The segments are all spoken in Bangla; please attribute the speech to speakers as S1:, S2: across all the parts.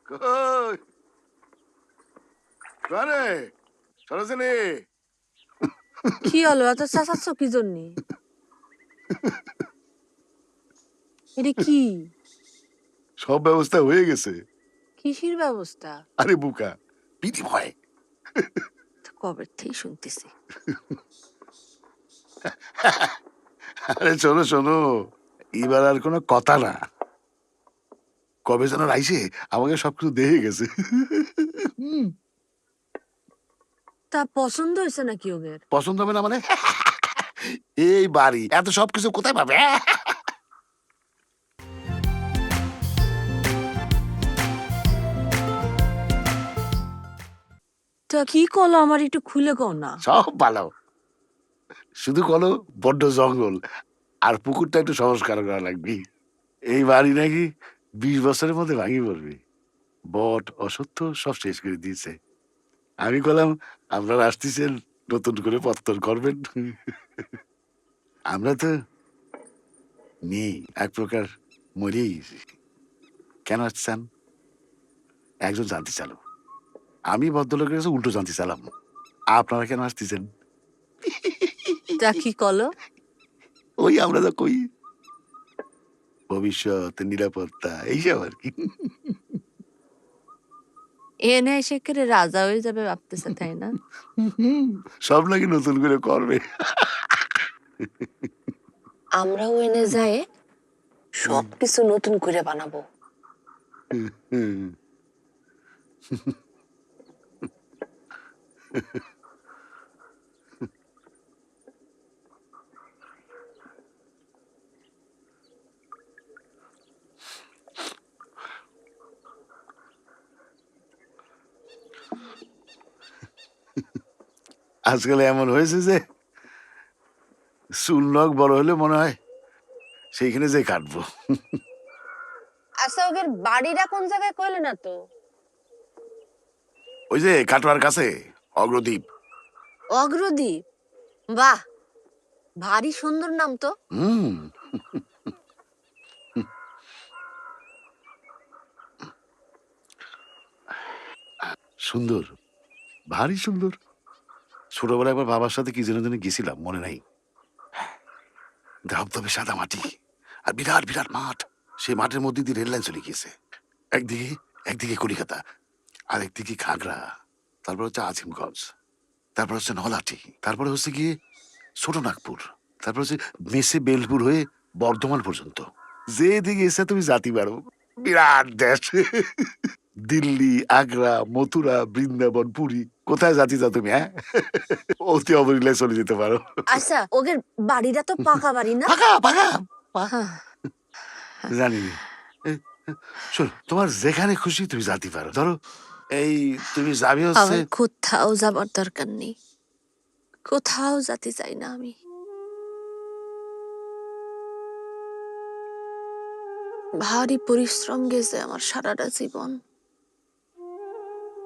S1: কই কারে সরোজিনী
S2: কি হলো এত চেঁচাচ্ছ কি জন্য? এটা কি?
S1: সব ব্যবস্থা হয়ে গেছে।
S2: কিসের ব্যবস্থা?
S1: আরে বুকা বিনিময়।
S2: কবে থেকে শুনতেছি।
S1: আরে শোনো শোনো, এবার আর কোনো কথা না। কবে যেন রাইসে আমাকে সবকিছু দেখে গেছে।
S2: তা পছন্দ হয়েছে নাকি ওদের?
S1: পছন্দ হবে না মানে? এই বাড়ি এত সবকিছু কোথায় পাবে?
S2: তা কি করলো আমার একটু খুলে কও না।
S1: সব ভালো, শুধু কোনো বড্ড জঙ্গল আর পুকুরটা একটু সংস্কার করা লাগবে। এই বাড়ি নাকি 20 বছরের মধ্যে ভাঙি পড়বে। বট অসত্য সব শেষ করে দিয়েছে। আমি বললাম আপনারা আসতেছেন নতুন করে পত্তর করবেন। আমরা তো নেই, এক প্রকার মরেই গেছি। কেন আসছেন একজন জানতে চালো, আমি ভদ্রলোকের কাছে উল্টো জানতে চালাম আপনারা কেন আসতেছেন।
S2: তা কি করলো?
S1: ওই আমরা তো কই ভবিষ্যৎ নিরাপত্তা এইসব আর কি।
S2: এনে এসে করে রাজা হয়ে যাবে ভাবতেছে, তাই না?
S1: সব নাকি নতুন করে করবে।
S2: আমরাও এনে যায় সবকিছু নতুন করে বানাবো।
S1: আজকাল এমন হয়েছে যে চুল নখ বড় হলে মনে হয় সেইখানে যে কাটবো।
S2: আচ্ছা ওদের বাড়িটা কোন জায়গায় কইলে না তো?
S1: ওই যে কাটোয়ার কাছে অগ্রদ্বীপ।
S2: অগ্রদ্বীপ? বাহ, ভারী সুন্দর নাম তো।
S1: হুম, সুন্দর, ভারী সুন্দর। ছোটবেলায় একবার বাবার সাথে কি যেন যেন গেছিলাম, মনে নাই। ধবধবে সাদা মাটি আর বিরাট বিরাট মাঠ। সেই মাঠের মধ্যে দিয়ে রেল লাইন চলে গিয়েছে। একদিকে একদিকে কলিকাতা, আর একদিকে খাগড়া, তারপর হচ্ছে আজিমগঞ্জ, তারপর হচ্ছে নলাটি, তারপরে হচ্ছে গিয়ে ছোটনাগপুর, তারপর হচ্ছে মেসে বেলপুর হয়ে বর্ধমান পর্যন্ত। যেদিকে এসে তুমি জাতি পারো, বিরাট দেশ। দিল্লি, আগ্রা, মথুরা, বৃন্দাবন, পুরী, কোথায় জাতি যা তুমি? হ্যাঁ, অতি অবলীলায় চলে যেতে পারো।
S2: আচ্ছা ওদের বাড়িটা তো পাকা বাড়ি না?
S1: পাকা পাকা
S2: হ্যাঁ।
S1: জানি নে। শোন, তোমার যেখানে খুশি তুমি জাতি পারো। ধরো এই তুমি যাবি হচ্ছে।
S2: আমার কোথাও যাবার দরকার নেই, কোথাও যেতে চাই না আমি। ভারী পরিশ্রম গেছে আমার সারাটা জীবন।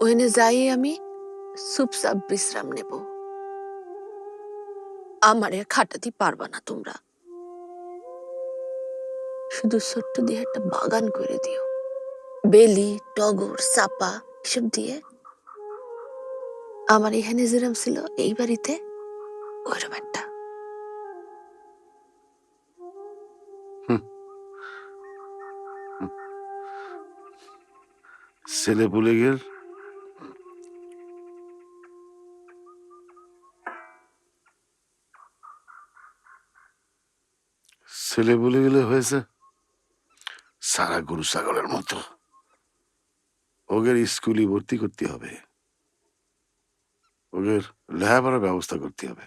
S2: ওখানে যাই আমি চুপচাপ বিশ্রাম নেব। আমারে খাটাতে পারবা না তোমরা। শুধু ছোট্ট দিয়ে একটা বাগান করে দিও, বেলি, টগর, চাপা এসব দিয়ে। আমার এখানে যেরম ছিল এই বাড়িতে ওইরকম একটা।
S1: ছেলে পুলে গেল, ছেলে বলে গেলে হয়েছে সারা গরু ছাগলের মতো। ওদের স্কুলে ভর্তি করতে হবে, ওদের লেখাপড়ার ব্যবস্থা করতে হবে।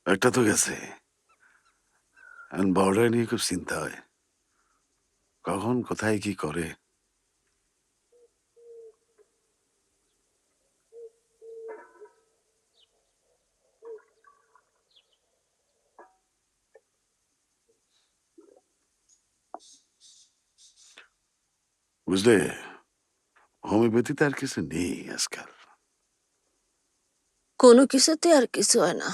S1: একটা তো গেছে, এখন বড়টা নিয়ে খুব চিন্তা হয়, কখন কোথায় কি করে। বুঝলে, হোমিওপ্যাথিতে আর কিছু নেই আজকাল।
S2: কোনো কিছুতে আর কিছু হয় না।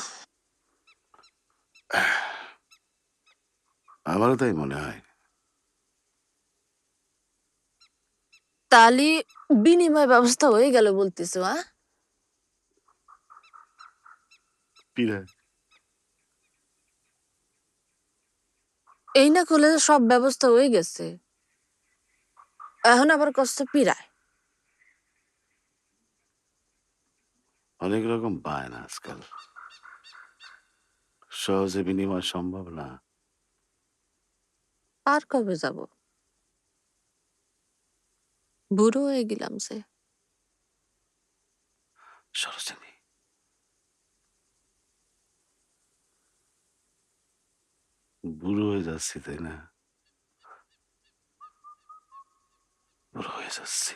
S1: আমারও তাই মনে হয়।
S2: তালি বিনিময় ব্যবস্থা হয়ে গেল বলতেছো?
S1: পিরে
S2: এই না করলে সব ব্যবস্থা হয়ে গেছে, এখন আবার কষ্ট পিরায়।
S1: অনেক রকম বায়না আজকাল, সহজে বিনিময় সম্ভব না।
S2: আর কবে যাব? বুড়ো হয়ে গেলাম যে।
S1: সরোজিনী, বুড়ো হয়ে যাচ্ছি তাই না? বুড়ো হয়ে যাচ্ছি।